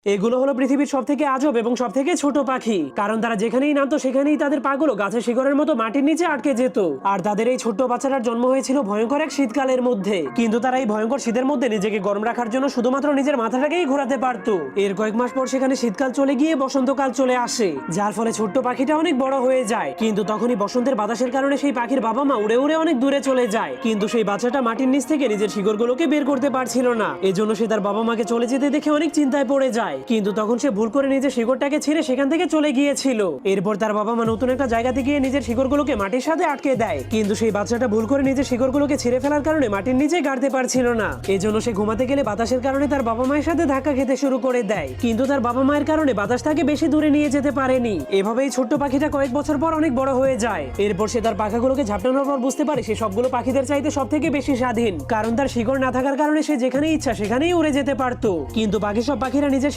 এগুলো হলো পৃথিবীর সবথেকে আজব এবং সবথেকে ছোট পাখি, কারণ তারা যেখানেই নামতো সেখানেই তাদের পাগুলো গাছের শিকড়ের মতো মাটির নিচে আটকে যেত। আর তাদের এই ছোট্ট বাচ্চাটার জন্ম হয়েছিল ভয়ঙ্কর এক শীতকালের মধ্যে, কিন্তু তারা এই ভয়ঙ্কর শীতের মধ্যে নিজেকে গরম রাখার জন্য শুধুমাত্র নিজের মাথাটাকেই ঘোরাতে পারতো। এর কয়েক মাস পর সেখানে শীতকাল চলে গিয়ে বসন্তকাল চলে আসে, যার ফলে ছোট্ট পাখিটা অনেক বড় হয়ে যায়। কিন্তু তখনই বসন্তের বাতাসের কারণে সেই পাখির বাবা মা উড়ে উড়ে অনেক দূরে চলে যায়, কিন্তু সেই বাচ্চাটা মাটির নিচ থেকে নিজের শিকড়গুলোকে বের করতে পারছিল না। এজন্য সে তার বাবা মাকে চলে যেতে দেখে অনেক চিন্তায় পড়ে যায়, কিন্তু তখন সে ভুল করে নিজের শিকড়টাকে ছেড়ে সেখান থেকে চলে গিয়েছিল। এরপর তার বাবা মা নতুন একটা জায়গাতে গিয়ে নিজের শিকড়গুলোকে মাটির সাথে আটকে দেয়, কিন্তু সেই বাচ্চাটা ভুল করে নিজের শিকড়গুলোকে ছিঁড়ে ফেলার কারণে মাটির নিচে গাড়তে পারছিল না। এজন্য সে ঘুমাতে গেলে বাতাসের কারণে তার বাবা মায়ের সাথে ধাক্কা খেতে শুরু করে দেয়, কিন্তু তার বাবা মায়ের কারণে বাতাস তাকে বেশি দূরে নিয়ে যেতে পারেনি। এভাবেই ছোট্ট পাখিটা কয়েক বছর পর অনেক বড় হয়ে যায়। এরপর সে তার পাখাগুলোকে ঝাপটানোর পর বুঝতে পারে সে সবগুলো পাখিদের চাইতে সব থেকে বেশি স্বাধীন, কারণ তার শিকড় না থাকার কারণে সে যেখানে ইচ্ছা সেখানেই উড়ে যেতে পারতো। কিন্তু বাকি সব পাখিরা নিজের